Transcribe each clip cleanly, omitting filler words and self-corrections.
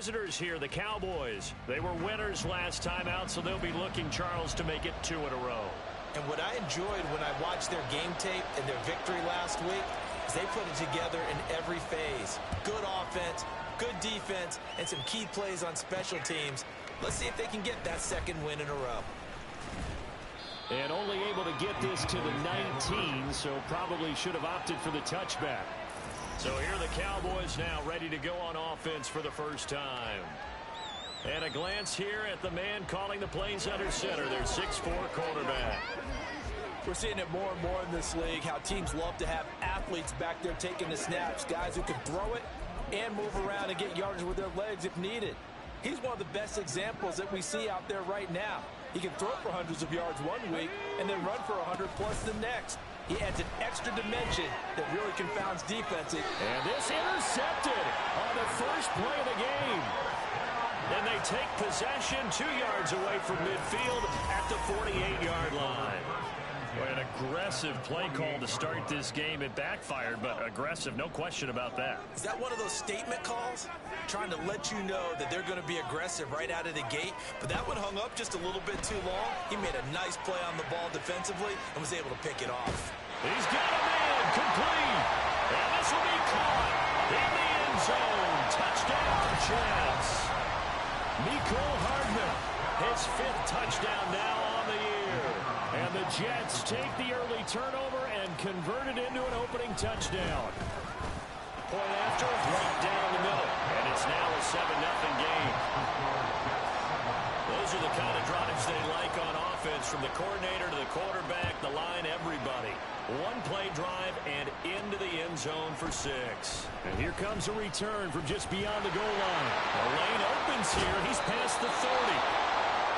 visitors here, the Cowboys. They were winners last time out, so they'll be looking, Charles, to make it 2 in a row. And what I enjoyed when I watched their game tape and their victory last week is they put it together in every phase. Good offense, good defense, and some key plays on special teams. Let's see if they can get that 2nd win in a row. And only able to get this to the 19, so probably should have opted for the touchback. So here are the Cowboys now ready to go on offense for the first time. And a glance here at the man calling the plays under center, their 6'4" quarterback. We're seeing it more and more in this league, how teams love to have athletes back there taking the snaps, guys who can throw it and move around and get yardage with their legs if needed. He's one of the best examples that we see out there right now. He can throw for hundreds of yards one week and then run for 100+ the next. He adds an extra dimension that really confounds defenses. And this intercepted on the first play of the game. And they take possession 2 yards away from midfield at the 48-yard line. An aggressive play call to start this game. It backfired, but aggressive, no question about that. Is that one of those statement calls? Trying to let you know that they're going to be aggressive right out of the gate, but that one hung up just a little bit too long. He made a nice play on the ball defensively and was able to pick it off. He's got a man complete. And this will be caught in the end zone. Touchdown, Jets. Mecole Hardman, his 5th touchdown now on the year. And the Jets take the early turnover and convert it into an opening touchdown. Point after, right down the middle. And it's now a 7-0 game. Those are the kind of drives they like on offense, from the coordinator to the quarterback, the line, everybody. 1-play drive and into the end zone for 6. And here comes a return from just beyond the goal line. The lane opens here. He's past the 30.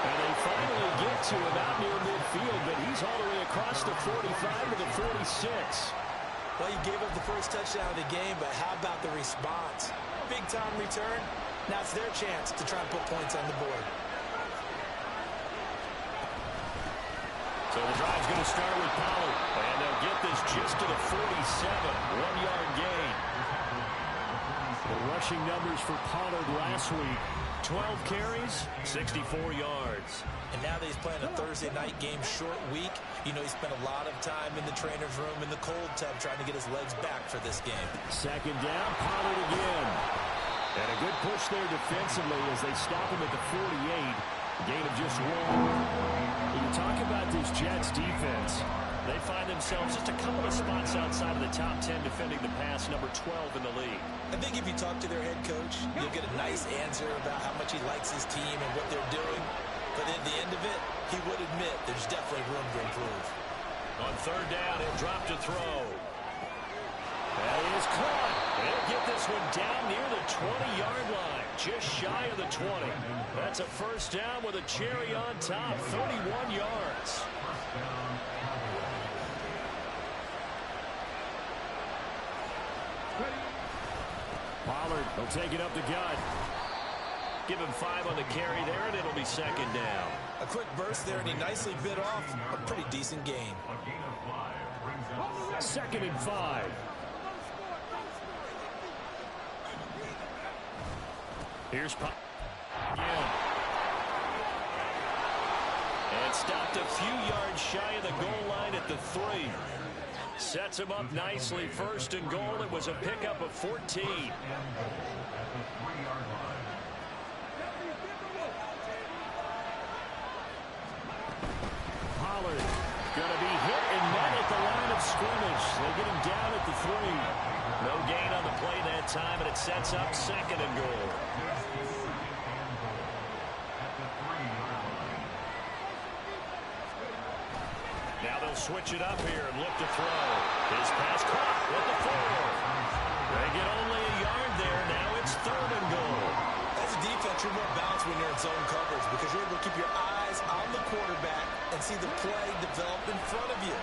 And they finally get to him out near midfield, but he's all the way across the 45 to the 46. Well, you gave up the first touchdown of the game, but how about the response? Big-time return. Now it's their chance to try and put points on the board. So the drive's going to start with Pollard, and they'll get this just to the 47, 1-yard gain. The rushing numbers for Pollard last week, 12 carries, 64 yards. And now that he's playing a Thursday night game, short week, you know he spent a lot of time in the trainer's room in the cold tub trying to get his legs back for this game. 2nd down, Pollard again. And a good push there defensively as they stop him at the 48. Gain of just 1. When you talk about this Jets defense, they find themselves just a couple of spots outside of the top 10 defending the pass, number 12 in the league. I think if you talk to their head coach, you'll get a nice answer about how much he likes his team and what they're doing. But at the end of it, he would admit there's definitely room to improve. On 3rd down, he'll drop to throw. That is caught. They'll get this one down near the 20-yard line, just shy of the 20. That's a 1st down with a cherry on top, 31 yards. Pollard will take it up the gut. Give him 5 on the carry there, and it'll be 2nd down. A quick burst there, and he nicely bit off a pretty decent gain. 2nd and 5. Here's Pollard again. And stopped a few yards shy of the goal line at the 3. Sets him up nicely. 1st and goal. It was a pickup of 14. Pollard going to be hit and met at the line of scrimmage. They get him down at the 3. No gain on the play that time, and it sets up 2nd and goal. Now they'll switch it up here and look to throw. His pass caught with the 4. They get only a yard there. Now it's 3rd and goal. As a defense, you're more balanced when you're in zone coverage because you're able to keep your eyes on the quarterback and see the play develop in front of you.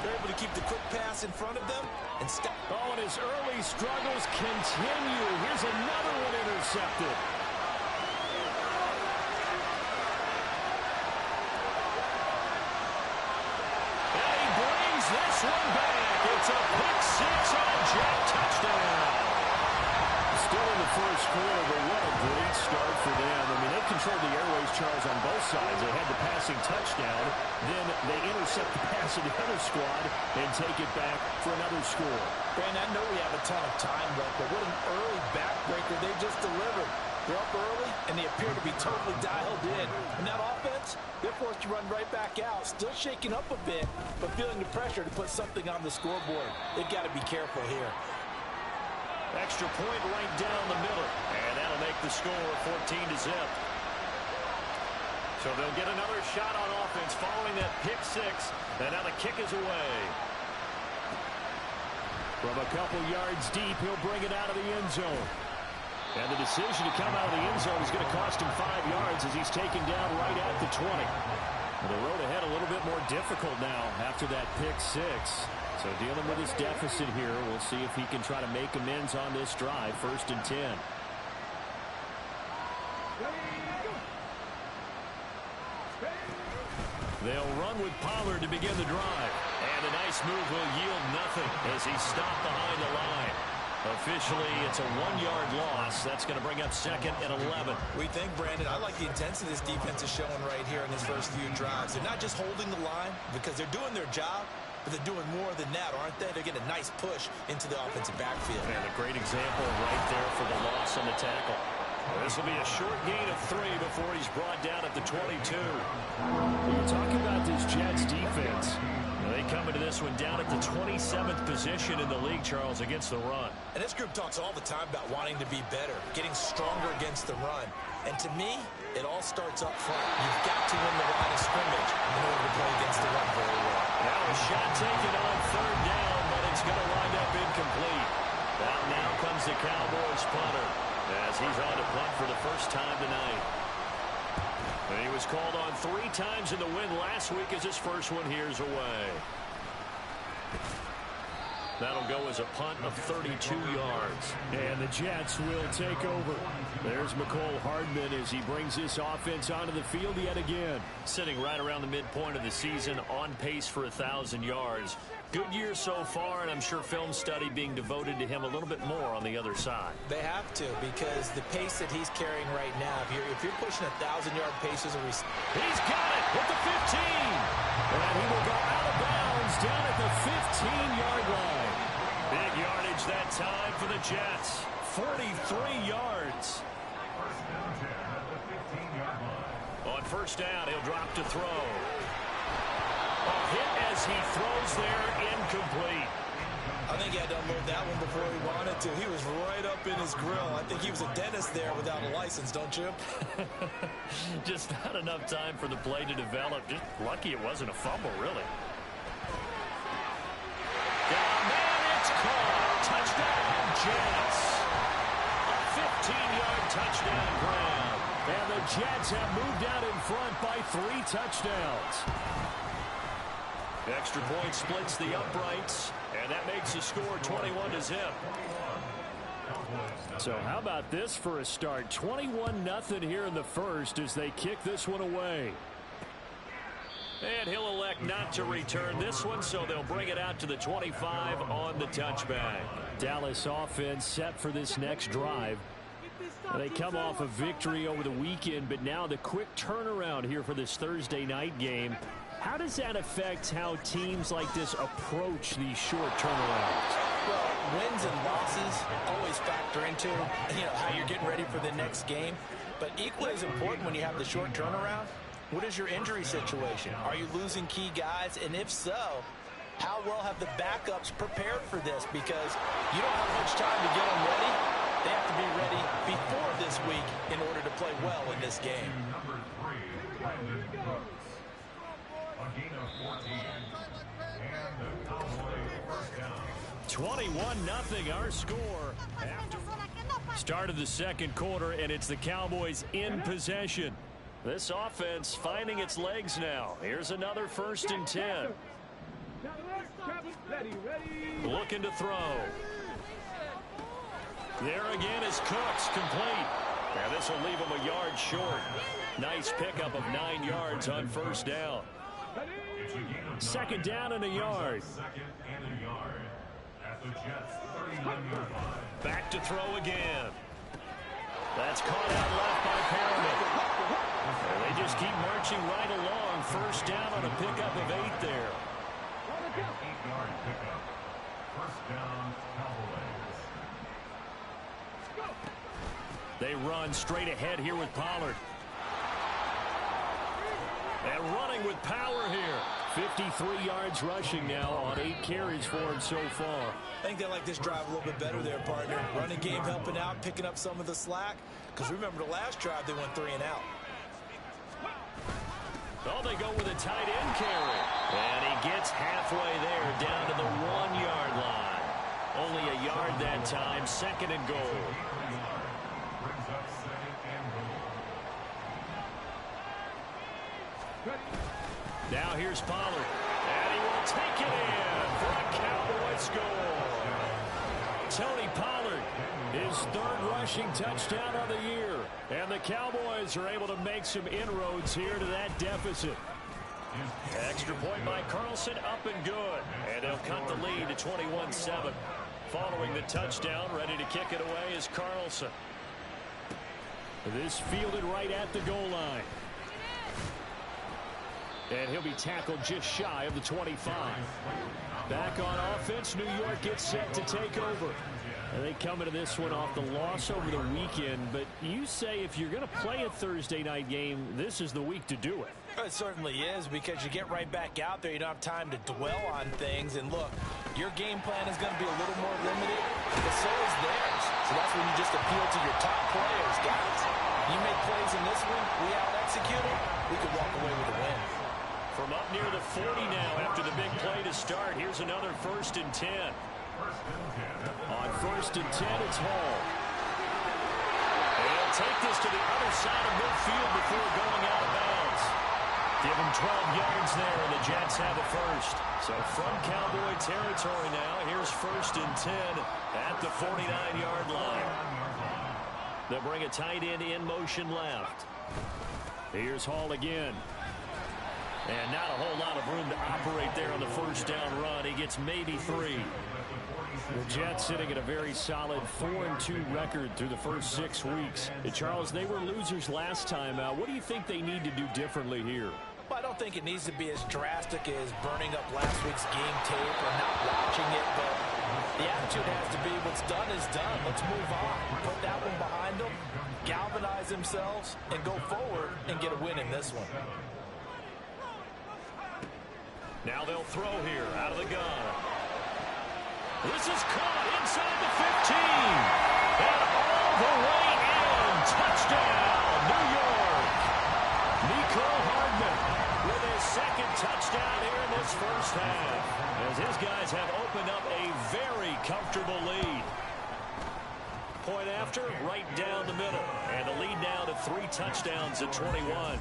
They're able to keep the quick pass in front of them and stop. Oh, and his early struggles continue. Here's another one intercepted. This one back. It's a pick 6 on Jet touchdown. Still in the 1st quarter, but what a great start. Charles, on both sides. They had the passing touchdown. Then they intercept the pass of the other squad and take it back for another score. Brandon, I know we have a ton of time left, but what an early backbreaker they just delivered. They're up early, and they appear to be totally dialed in. And that offense, they're forced to run right back out, still shaking up a bit, but feeling the pressure to put something on the scoreboard. They've got to be careful here. Extra point right down the middle, and that'll make the score 14-0. So they'll get another shot on offense following that pick six, and now the kick is away. From a couple yards deep, he'll bring it out of the end zone. And the decision to come out of the end zone is going to cost him 5 yards as he's taken down right at the 20. The road ahead a little bit more difficult now after that pick six. So dealing with his deficit here, we'll see if he can try to make amends on this drive. 1st and 10. They'll run with Pollard to begin the drive. And a nice move will yield nothing as he's stopped behind the line. Officially, it's a 1-yard loss. That's going to bring up 2nd and 11. We think, Brandon, I like the intensity this defense is showing right here in his first few drives. They're not just holding the line because they're doing their job, but they're doing more than that, aren't they? They're getting a nice push into the offensive backfield. And a great example right there for the loss on the tackle. This will be a short gain of 3 before he's brought down at the 22. You're talking about this Jets defense. They come into this one down at the 27th position in the league, Charles, against the run. And this group talks all the time about wanting to be better, getting stronger against the run. And to me, it all starts up front. You've got to win the line of scrimmage in order to play against the run very well. Now a shot taken on 3rd down, but it's going to wind up incomplete. Now comes the Cowboys punter as he's on to punt for the first time tonight. And he was called on 3 times in the win last week as his first one here's away. That'll go as a punt of 32 yards. And the Jets will take over. There's McCole Hardman as he brings this offense onto the field yet again. Sitting right around the midpoint of the season, on pace for 1,000 yards. Good year so far, and I'm sure film study being devoted to him a little bit more on the other side. They have to, because the pace that he's carrying right now, if you're pushing 1,000-yard pace as a receiver. He's got it at the 15. And he will go out of bounds down at the 15-yard line. Big yardage that time for the Jets. 43 yards. On 1st down, he'll drop to throw. A hit as he throws there, incomplete. I think he had to unload that one before he wanted to. He was right up in his grill. I think he was a dentist there without a license, don't you? Just not enough time for the play to develop. Just lucky it wasn't a fumble, really. Down there, it's caught. Touchdown, Jets. A 15-yard touchdown grab. And the Jets have moved out in front by 3 touchdowns. Extra point splits the uprights, and that makes the score 21-0. So how about this for a start? 21-0 here in the first as they kick this one away. And he'll elect not to return this one, so they'll bring it out to the 25 on the touchback. Dallas offense set for this next drive. They come off a victory over the weekend, but now the quick turnaround here for this Thursday night game. How does that affect how teams like this approach these short turnarounds? Well, wins and losses always factor into how you're getting ready for the next game. But equally as important when you have the short turnaround, what is your injury situation? Are you losing key guys? And if so, how well have the backups prepared for this? Because you don't have much time to get them ready. They have to be ready before this week in order to play well in this game. 21-0 our score after start of the second quarter, and it's the Cowboys in possession. This offense finding its legs now. Here's another 1st and 10. Looking to throw. There again is Cooks, complete. And this will leave him a yard short. Nice pickup of 9 yards on 1st down. 2nd down and a yard. Back to throw again. That's caught out left by Perriman. They marching right along. First down on a pickup of 8 there. 8-yard pickup. First down, Cowboys. They run straight ahead here with Pollard. And running with power here. 53 yards rushing now on 8 carries for him so far. I think they like this drive a little bit better there, partner. Running game helping out, picking up some of the slack. Because remember the last drive they went 3 and out. Oh, they go with a tight end carry. And he gets halfway there down to the 1-yard line. Only a yard that time. Second and goal. Brings up second and goal. Now here's Pollard. And he will take it in for a Cowboy score. Tony Pollard, his 3rd rushing touchdown of the year. And the Cowboys are able to make some inroads here to that deficit. Extra point by Carlson, up and good. And they'll cut the lead to 21-7. Following the touchdown, ready to kick it away is Carlson. This fielded right at the goal line. And he'll be tackled just shy of the 25. Back on offense, New York gets set to take over. And they come into this one off the loss over the weekend. But you say if you're going to play a Thursday night game, this is the week to do it. It certainly is, because you get right back out there. You don't have time to dwell on things. And look, your game plan is going to be a little more limited, but so is theirs. So that's when you just appeal to your top players. Guys, you make plays in this one, we out-execute them, we could walk away with a win. From up near the 40 now after the big play to start. Here's another 1st and 10. On 1st and 10, it's Hall. They'll take this to the other side of midfield before going out of bounds. Give them 12 yards there, and the Jets have a first. So from Cowboy territory now, here's 1st and 10 at the 49-yard line. They'll bring a tight end in motion left. Here's Hall again. And not a whole lot of room to operate there on the first down run. He gets maybe 3. The Jets sitting at a very solid 4-2 record through the first 6 weeks. And Charles, they were losers last time out. What do you think they need to do differently here? Well, I don't think it needs to be as drastic as burning up last week's game tape or not watching it, but the attitude has to be what's done is done. Let's move on. Put that one behind them, galvanize themselves, and go forward and get a win in this one. Now they'll throw here out of the gun. This is caught inside the 15. And all the way in. Touchdown, New York. Nico Hardman with his 2nd touchdown here in this first half. As his guys have opened up a very comfortable lead. Point after, right down the middle. And the lead now to 3 touchdowns at 21.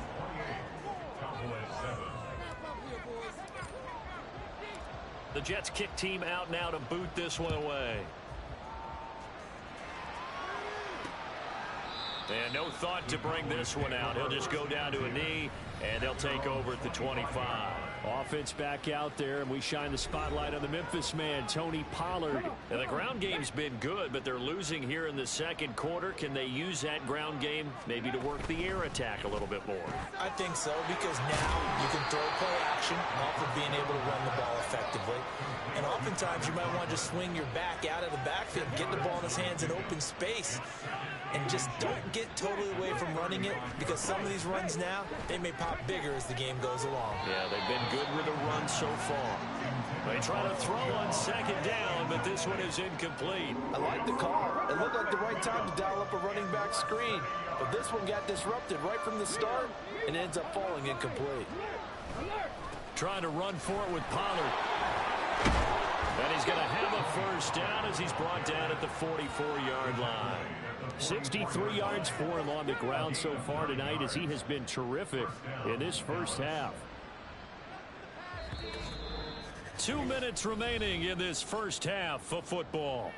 The Jets kick team out now to boot this one away. And no thought to bring this one out. He'll just go down to a knee, and they'll take over at the 25. Offense back out there, and we shine the spotlight on the Memphis man, Tony Pollard. And the ground game's been good, but they're losing here in the 2nd quarter. Can they use that ground game maybe to work the air attack a little bit more? I think so, because now you can throw play action, not for being able to run the ball effectively. And oftentimes you might want to just swing your back out of the backfield, get the ball in his hands in open space. And just don't get totally away from running it, because some of these runs now, they may pop bigger as the game goes along. Yeah, they've been good with the run so far. They try to throw on 2nd down, but this one is incomplete. I like the call. It looked like the right time to dial up a running back screen. But this one got disrupted right from the start, and it ends up falling incomplete. Trying to run for it with Pollard. And he's going to have a first down as he's brought down at the 44-yard line. 63 yards for him on the ground so far tonight, as he has been terrific in this first half. 2 minutes remaining in this first half of football.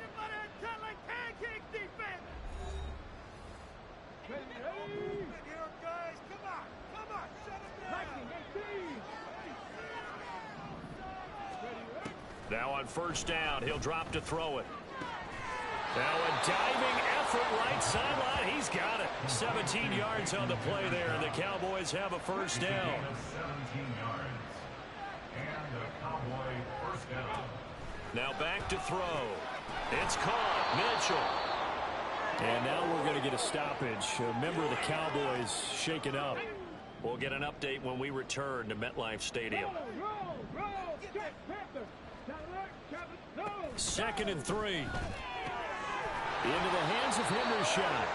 Now on first down, he'll drop to throw it. Now a diving effort right sideline. He's got it. 17 yards on the play there, and the Cowboys have a first down. 17 yards. And the Cowboy first down. Now back to throw. It's caught. Mitchell. And now we're going to get a stoppage. A member of the Cowboys shaken up. We'll get an update when we return to MetLife Stadium. 2nd and 3. Into the hands of Hendershot.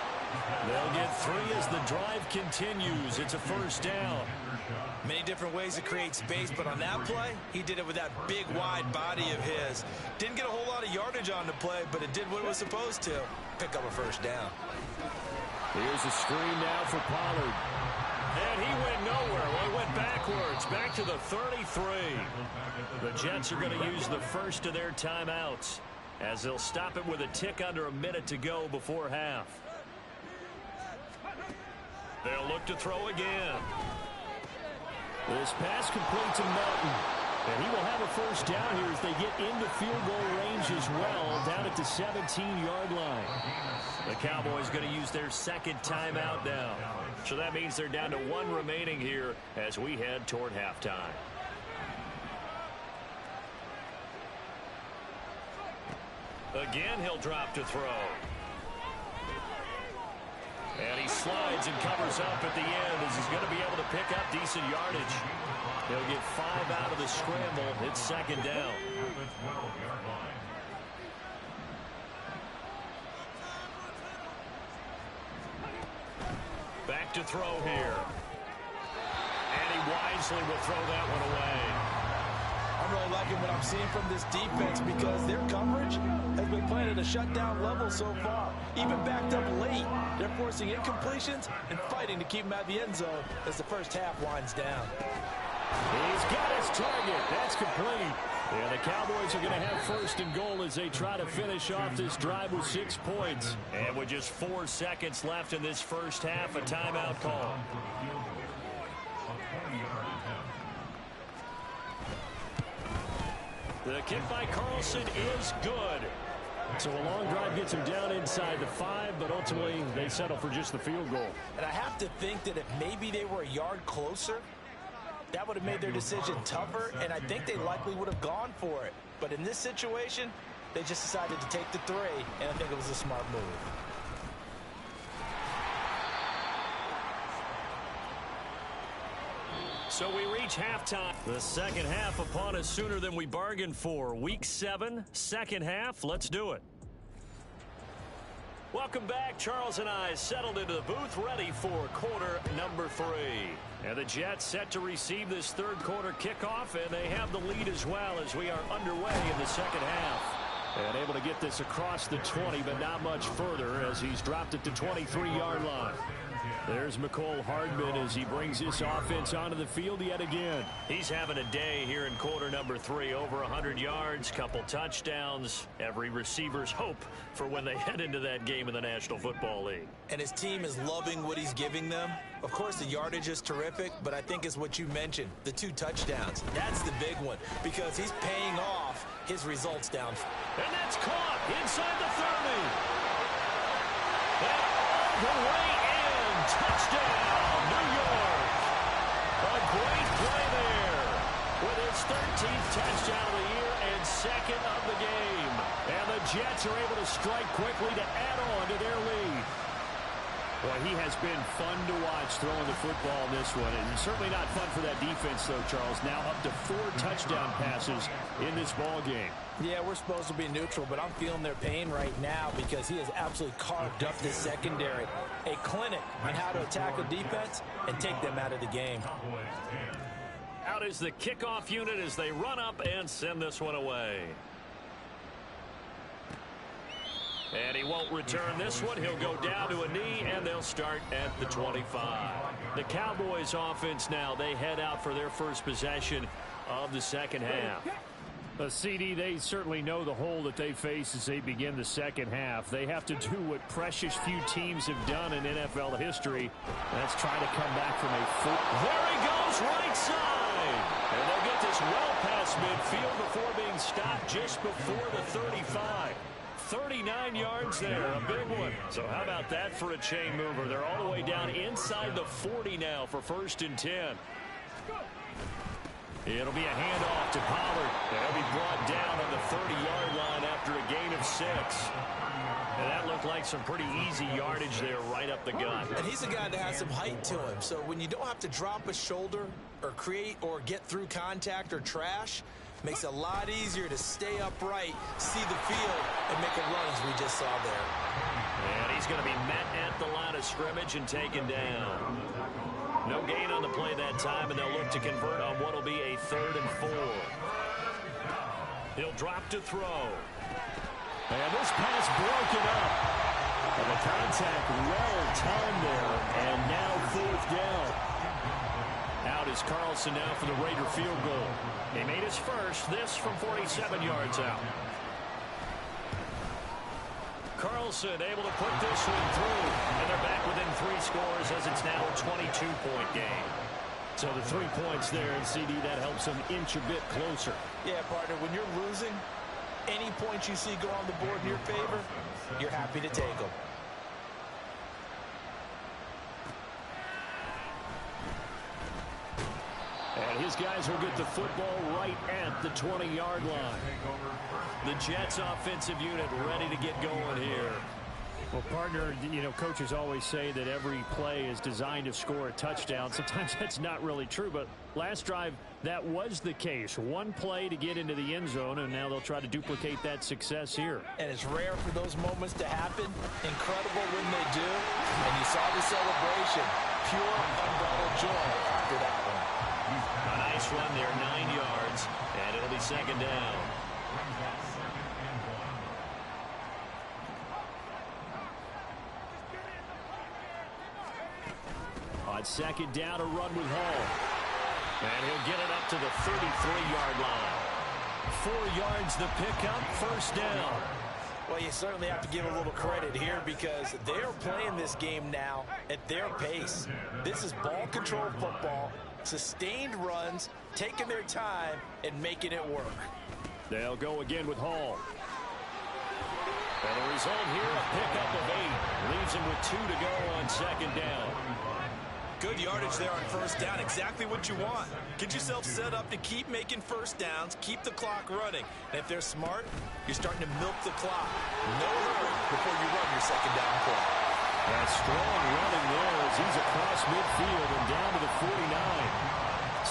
They'll get 3 as the drive continues. It's a first down. Many different ways to create space, but on that play, he did it with that big, wide body of his. Didn't get a whole lot of yardage on the play, but it did what it was supposed to. Pick up a first down. Here's a screen now for Pollard. And he went nowhere. Well, he went backwards, back to the 33. The Jets are going to use the first of their timeouts, as they'll stop it with a tick under a minute to go before half. They'll look to throw again. This pass complete to Melton. And he will have a first down here as they get into field goal range as well, down at the 17-yard line. The Cowboys going to use their second timeout now. So that means they're down to 1 remaining here as we head toward halftime. Again, he'll drop to throw. And he slides and covers up at the end as he's going to be able to pick up decent yardage. He'll get 5 out of the scramble. It's second down. Back to throw here. And he wisely will throw that one away. I'm really liking what I'm seeing from this defense because their coverage has been playing at a shutdown level so far. Even backed up late, they're forcing incompletions and fighting to keep them out of the end zone as the first half winds down. He's got his target. That's complete. And the Cowboys are going to have first and goal as they try to finish off this drive with 6 points. And with just 4 seconds left in this first half, a timeout call. The kick by Carlson is good. So a long drive gets him down inside the 5, but ultimately they settle for just the field goal. And I have to think that if maybe they were a yard closer, that would have made their decision tougher, and I think they likely would have gone for it. But in this situation, they just decided to take the 3, and I think it was a smart move. So we reach halftime. The second half upon us sooner than we bargained for. Week 7, second half. Let's do it. Welcome back. Charles and I settled into the booth, ready for quarter number 3. And the Jets set to receive this third quarter kickoff, and they have the lead as well as we are underway in the second half. And able to get this across the 20, but not much further as he's dropped it to 23-yard line. There's McCole Hardman as he brings this offense onto the field yet again. He's having a day here in quarter number 3. Over 100 yards, couple touchdowns. Every receiver's hope for when they head into that game in the National Football League. And his team is loving what he's giving them. Of course, the yardage is terrific, but I think it's what you mentioned, the 2 touchdowns. That's the big one because he's paying off his results down. And that's caught inside the 30. And all the way in. Touchdown, New York. A great play there with his 13th touchdown of the year and 2nd of the game. And the Jets are able to strike quickly to add on to their lead. Boy, he has been fun to watch throwing the football in this one. And certainly not fun for that defense, though, Charles. Now up to 4 touchdown passes in this ball game. Yeah, we're supposed to be neutral, but I'm feeling their pain right now because he has absolutely carved up the secondary. A clinic on how to attack a defense and take them out of the game. Out is the kickoff unit as they run up and send this one away. And he won't return this one. He'll go down to a knee, and they'll start at the 25. The Cowboys offense now, they head out for their first possession of the second half. CD, they certainly know the hole that they face as they begin the second half. They have to do what precious few teams have done in NFL history. That's try to come back from a foot. There he goes, right side. And they'll get this well past midfield before being stopped just before the 35. 39 yards there, a big one. So how about that for a chain mover? They're all the way down inside the 40 now for 1st and 10. It'll be a handoff to Pollard. They'll be brought down on the 30-yard line after a gain of 6. And that looked like some pretty easy yardage there right up the gut. And he's a guy that has some height to him. So when you don't have to drop a shoulder or create or get through contact or trash, makes it a lot easier to stay upright, see the field, and make a run as we just saw there. And he's going to be met at the line of scrimmage and taken down. No gain on the play that time, and they'll look to convert on what will be a 3rd and 4. He'll drop to throw. And this pass broken up. And the contact well timed there, and now 4th down. Out is Carlson now for the Raider field goal. He made his first, this from 47 yards out. Carlson able to put this one through, and they're back within 3 scores as it's now a 22-point game. So the 3 points there, and CD, that helps them inch a bit closer. Yeah, partner, when you're losing, any points you see go on the board in your favor, you're happy to take them. And his guys will get the football right at the 20-yard line. The Jets offensive unit ready to get going here. Well, partner, you know, coaches always say that every play is designed to score a touchdown. Sometimes that's not really true, but last drive, that was the case. One play to get into the end zone, and now they'll try to duplicate that success here. And it's rare for those moments to happen. Incredible when they do. And you saw the celebration. Pure, unbridled joy after that one. A nice run there, 9 yards, and it'll be 2nd down. On 2nd down, a run with Hall. And he'll get it up to the 33-yard line. 4 yards the pickup, 1st down. Well, you certainly have to give a little credit here because they're playing this game now at their pace. This is ball control football, sustained runs, taking their time, and making it work. They'll go again with Hall. And the result here, a pickup of 8. Leaves him with 2 to go on 2nd down. Good yardage there on 1st down. Exactly what you want. Get yourself set up to keep making 1st downs, keep the clock running. And if they're smart, you're starting to milk the clock. No hurry before you run your 2nd down play. And strong running there as he's across midfield and down to the 49.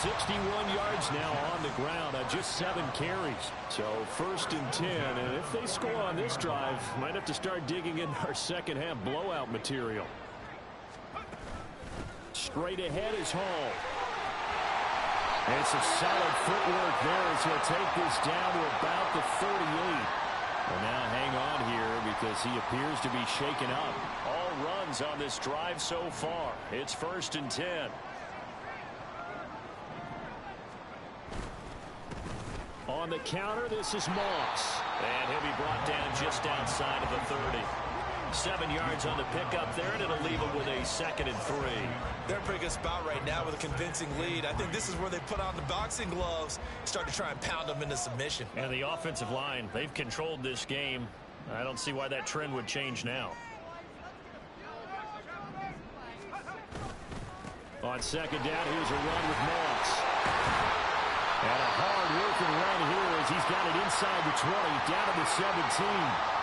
61 yards now on the ground on just 7 carries. So 1st and 10, and if they score on this drive, might have to start digging in our second half blowout material. Straight ahead is Hall. And some solid footwork there as he'll take this down to about the 38. And now hang on here because he appears to be shaken up. All runs on this drive so far. It's 1st and 10. On the counter, this is Moss. And he'll be brought down just outside of the 30. 7 yards on the pickup there, and it'll leave him with a 2nd and 3. They're in a pretty good spot right now with a convincing lead. I think this is where they put on the boxing gloves, start to try and pound them into submission. And the offensive line, they've controlled this game. I don't see why that trend would change now. On 2nd down, here's a run with Moss. And a hard-working run here as he's got it inside the 20, down to the 17.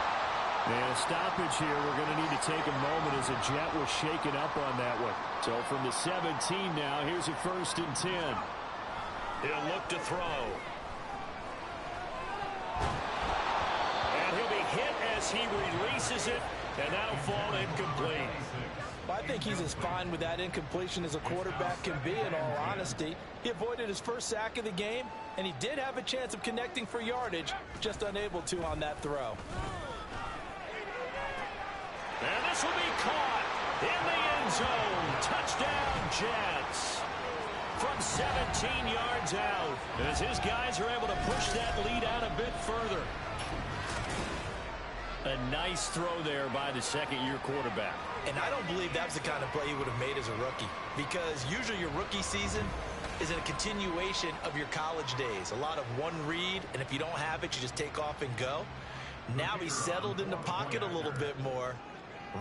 And a stoppage here. We're going to need to take a moment as a Jet was shaken up on that one. So from the 17 now, here's a 1st and 10. He'll look to throw. And he'll be hit as he releases it, and that'll fall incomplete. Well, I think he's as fine with that incompletion as a quarterback can be, in all honesty. He avoided his first sack of the game, and he did have a chance of connecting for yardage, just unable to on that throw. And this will be caught in the end zone. Touchdown, Jets. From 17 yards out, as his guys are able to push that lead out a bit further. A nice throw there by the 2nd-year quarterback. And I don't believe that's the kind of play he would have made as a rookie, because usually your rookie season is a continuation of your college days. A lot of one read, and if you don't have it, you just take off and go. Now he's settled in the pocket a little bit more,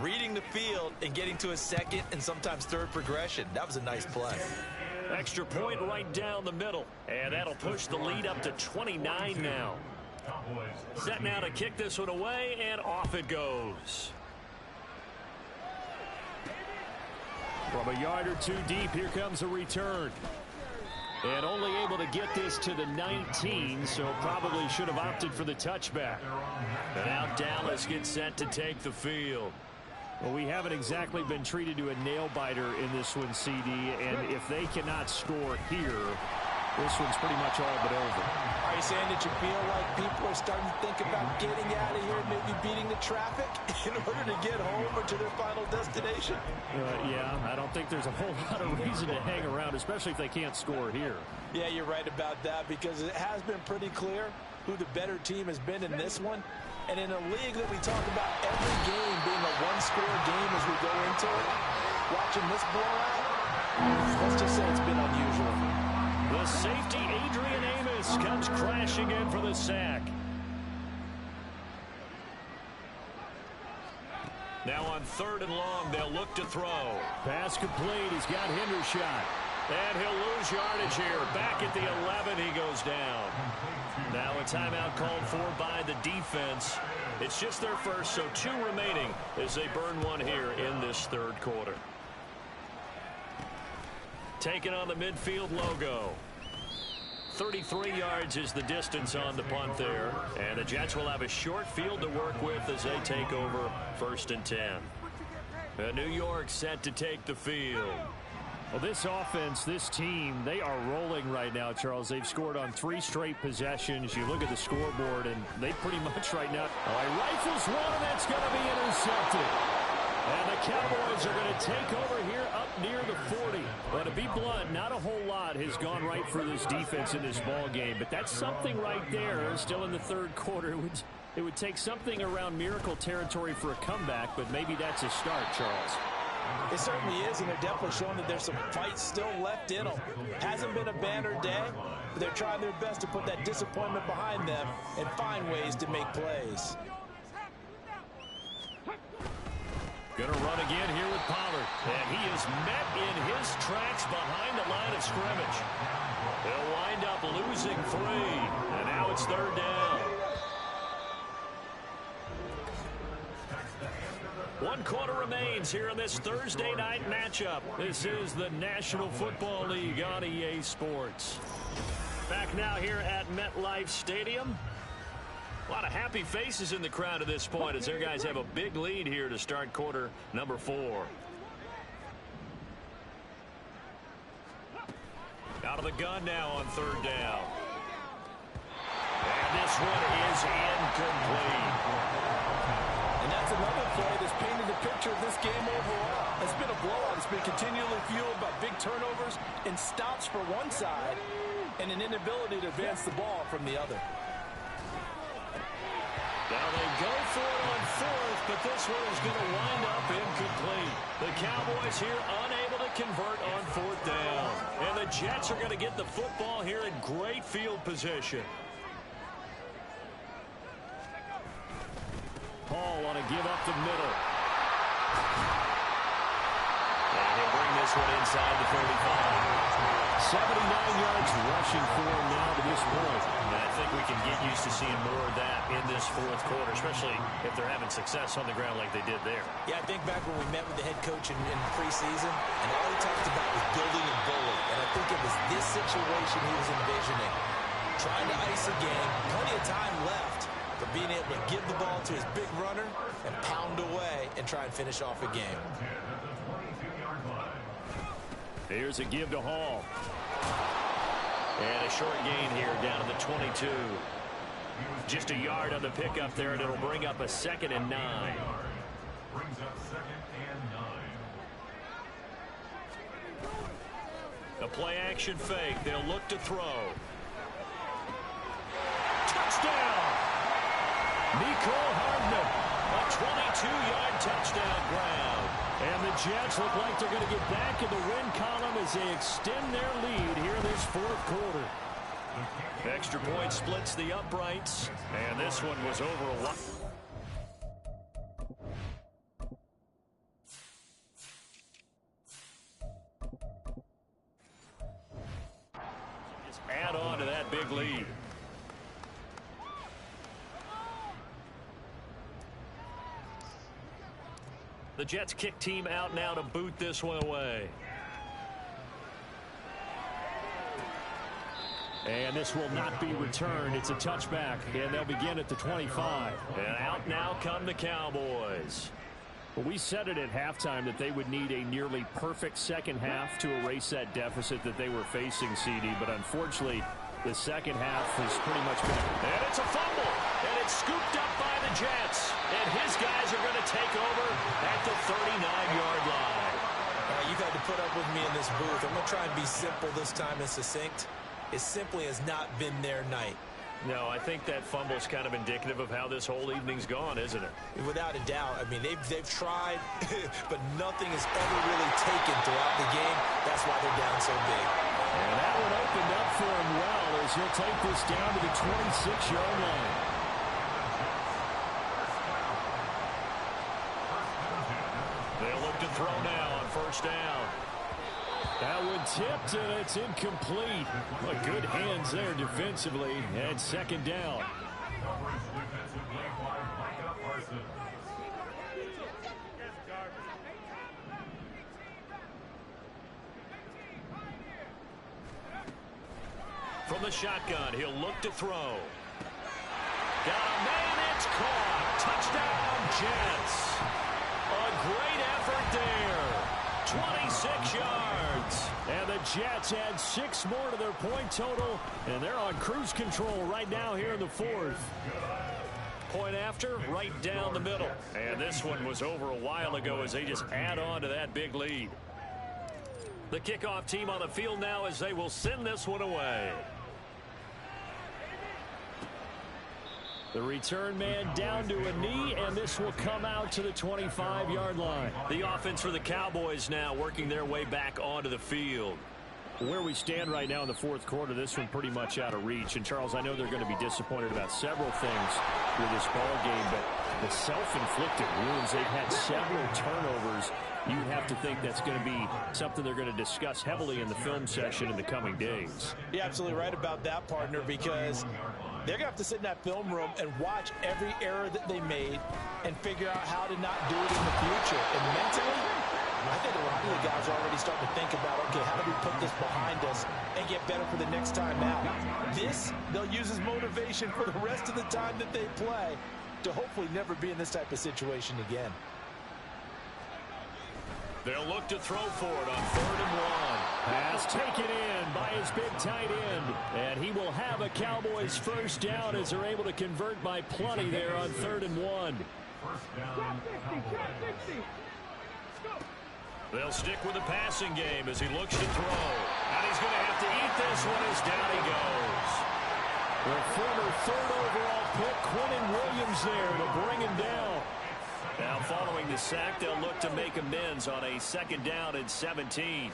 reading the field and getting to a second and sometimes third progression. That was a nice play. Extra point right down the middle, and that'll push the lead up to 29 now. Set now to kick this one away, and off it goes. From a yard or two deep, here comes a return. And only able to get this to the 19, so probably should have opted for the touchback. And now Dallas gets set to take the field. Well, we haven't exactly been treated to a nail-biter in this one, CD, and if they cannot score here, this one's pretty much all but over. Are you saying that you feel like people are starting to think about getting out of here, maybe beating the traffic in order to get home or to their final destination? Yeah, I don't think there's a whole lot of reason to hang around, especially if they can't score here. Yeah, you're right about that, because it has been pretty clear who the better team has been in this one. And in a league that we talk about every game being a one-score game as we go into it, watching this blowout, let's just say it's been unusual. The safety, Adrian Amos, comes crashing in for the sack. Now on 3rd and long, they'll look to throw. Pass complete. He's got Hendershot. And he'll lose yardage here. Back at the 11, he goes down. Now a timeout called for by the defense. It's just their first, so 2 remaining as they burn one here in this 3rd quarter. Taking on the midfield logo. 33 yards is the distance on the punt there. And the Jets will have a short field to work with as they take over 1st and 10. New York set to take the field. Well, this offense, this team, they are rolling right now, Charles. They've scored on 3 straight possessions. You look at the scoreboard, and they pretty much right now. Oh, he rifles one, and that's going to be intercepted. And the Cowboys are going to take over here up near the 40. But to be blunt, not a whole lot has gone right for this defense in this ball game. But that's something right there. Still in the 3rd quarter. It would take something around miracle territory for a comeback, but maybe that's a start, Charles. It certainly is, and they're definitely showing that there's some fight still left in them. Hasn't been a banner day, but they're trying their best to put that disappointment behind them and find ways to make plays. Going to run again here with Pollard. And he is met in his tracks behind the line of scrimmage. He'll wind up losing 3. And now it's 3rd down. 1 quarter remains here in this Thursday night matchup. This is the National Football League on EA Sports. Back now here at MetLife Stadium. A lot of happy faces in the crowd at this point as their guys have a big lead here to start quarter number 4. Out of the gun now on 3rd down. And this one is incomplete. And that's another play that's painted the picture of this game overall. It's been a blowout. It's been continually fueled by big turnovers and stops for one side and an inability to advance the ball from the other. Now they go for it on 4th, but this one is going to wind up incomplete. The Cowboys here unable to convert on 4th down. And the Jets are going to get the football here in great field position. Paul want to give up the middle. And he'll bring this one inside the 35. 79 yards rushing for him now to this point. And I think we can get used to seeing more of that in this 4th quarter, especially if they're having success on the ground like they did there. Yeah, I think back when we met with the head coach in preseason, and all he talked about was building a bully. And I think it was this situation he was envisioning. Trying to ice a game, plenty of time left, but being able to give the ball to his big runner and pound away and try and finish off a game. Here's a give to Hall. And a short gain here down to the 22. Just a yard on the pickup there, and it'll bring up a 2nd and 9. Brings up 2nd and 9. A play action fake. They'll look to throw. Touchdown! Nicole Hardman. A 22-yard touchdown ground. And the Jets look like they're going to get back in the win column as they extend their lead here in this 4th quarter. Extra point splits the uprights, and this one was over a lot. Just add on to that big lead. The Jets kick team out now to boot this one away. And this will not be returned. It's a touchback, and they'll begin at the 25. And out now come the Cowboys. Well, we said it at halftime that they would need a nearly perfect second half to erase that deficit that they were facing, CD. But unfortunately, the second half has pretty much been... And it's a fumble, and it's scooped up by the Jets. And his guys are going to take over at the 39-yard line. You've had to put up with me in this booth. I'm going to try and be simple this time and succinct. It simply has not been their night. No, I think that fumble's kind of indicative of how this whole evening's gone, isn't it? Without a doubt. I mean, they've tried, but nothing is ever really taken throughout the game. That's why they're down so big. And that one opened up for him well as he'll take this down to the 26-yard line. They'll look to throw now on first down. That one tipped, and it's incomplete. But good hands there defensively, and second down. From the shotgun, he'll look to throw. Got a man, it's caught. Touchdown, Jets. A great effort there. 26 yards. And the Jets add 6 more to their point total, and they're on cruise control right now here in the fourth. Point after, right down the middle. And this one was over a while ago as they just add on to that big lead. The kickoff team on the field now as they will send this one away. The return man down to a knee, and this will come out to the 25-yard line. The offense for the Cowboys now working their way back onto the field. Where we stand right now in the fourth quarter, this one pretty much out of reach. And, Charles, I know they're going to be disappointed about several things with this ball game, but the self-inflicted wounds, they've had several turnovers. You have to think that's going to be something they're going to discuss heavily in the film session in the coming days. You're absolutely right about that, partner, because they're going to have to sit in that film room and watch every error that they made and figure out how to not do it in the future. And mentally, I think a lot of the guys are already starting to think about, okay, how do we put this behind us and get better for the next time out? This, they'll use as motivation for the rest of the time that they play to hopefully never be in this type of situation again. They'll look to throw for it on 3rd and 1. Pass taken in by his big tight end. And he will have a Cowboys first down as they're able to convert by plenty there on 3rd and 1. They'll stick with the passing game as he looks to throw. And he's going to have to eat this one as down he goes. The former 3rd overall pick, Quentin Williams there to bring him down. Now following the sack, they'll look to make amends on a 2nd down and 17.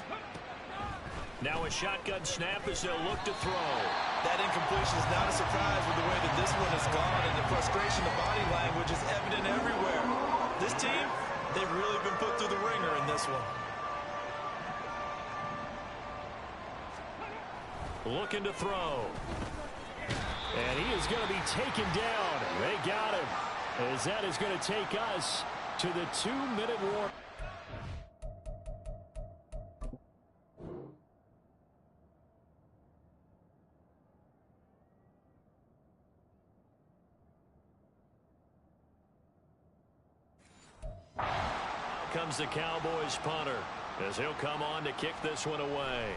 Now a shotgun snap as they'll look to throw. That incompletion is not a surprise with the way that this one has gone, and the frustration, the body language is evident everywhere. This team, they've really been put through the ringer in this one. Looking to throw. And he is going to be taken down. They got him. As that is going to take us to the 2-minute warning. Comes the Cowboys punter as he'll come on to kick this one away.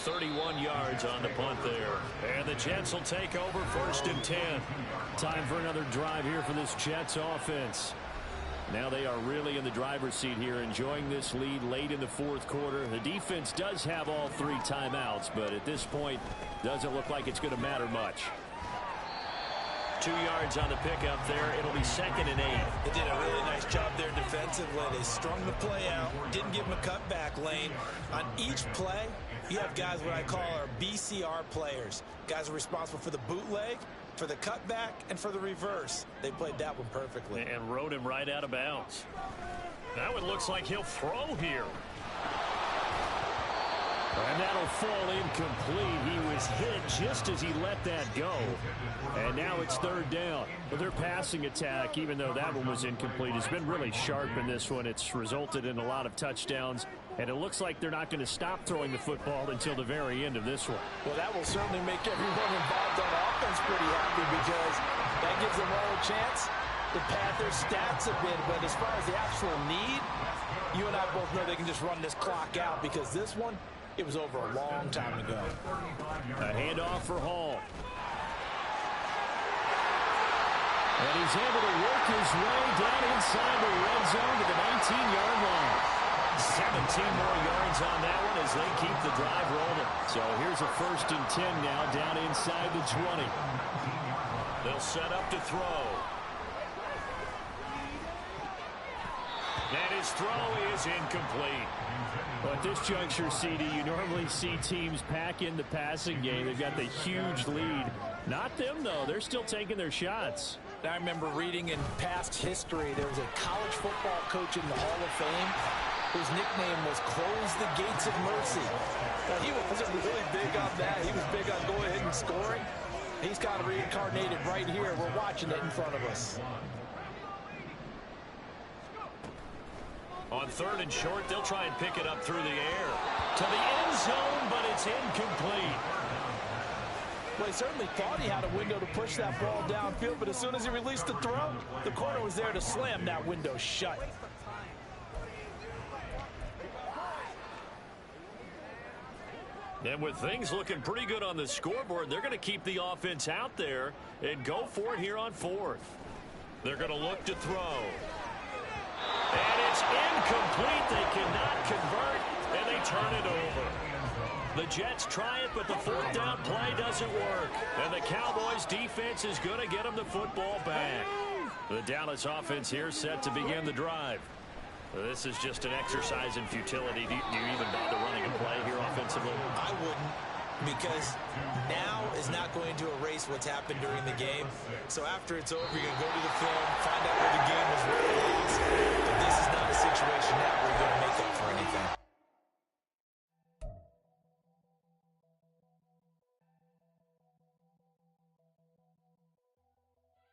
.31 yards on the punt there. And the Jets will take over 1st and 10. Time for another drive here for this Jets offense. Now they are really in the driver's seat here, enjoying this lead late in the fourth quarter. The defense does have all 3 timeouts, but at this point, doesn't look like it's going to matter much. 2 yards on the pickup there. It'll be 2nd and 8. They did a really nice job there defensively. They strung the play out, didn't give them a cutback lane. On each play, you have guys what I call our BCR players. Guys are responsible for the bootleg, for the cutback, and for the reverse. They played that one perfectly. And rode him right out of bounds. Now it looks like he'll throw here. And that'll fall incomplete. He was hit just as he let that go. And now it's 3rd down. But their passing attack, even though that one was incomplete, has been really sharp in this one. It's resulted in a lot of touchdowns. And it looks like they're not going to stop throwing the football until the very end of this one. Well, that will certainly make everyone involved on offense pretty happy, because that gives them all a chance to pad their stats a bit. But as far as the actual need, you and I both know they can just run this clock out, because this one, it was over a long time ago. A handoff for Hall. And he's able to work his way down inside the red zone to the 19-yard line. 17 more yards on that one as they keep the drive rolling. So here's a 1st and 10 now down inside the 20. They'll set up to throw. And his throw is incomplete. Well, at this juncture, CD, you normally see teams pack in the passing game. They've got the huge lead. Not them, though. They're still taking their shots. I remember reading in past history, there was a college football coach in the Hall of Fame whose nickname was Close the Gates of Mercy. Now, he wasn't really big on that. He was big on going ahead and scoring. He's kind of reincarnated right here. We're watching it in front of us. On 3rd and short, they'll try and pick it up through the air. To the end zone, but it's incomplete. Well, he certainly thought he had a window to push that ball downfield, but as soon as he released the throw, the corner was there to slam that window shut. And with things looking pretty good on the scoreboard, they're going to keep the offense out there and go for it here on 4th. They're going to look to throw. And it's incomplete. They cannot convert, and they turn it over. The Jets try it, but the 4th down play doesn't work. And the Cowboys defense is going to get them the football back. The Dallas offense here set to begin the drive. This is just an exercise in futility. Do you even bother running a play here offensively? I wouldn't, because now is not going to erase what's happened during the game. So after it's over, you're going to go to the film, find out where the game was really lost.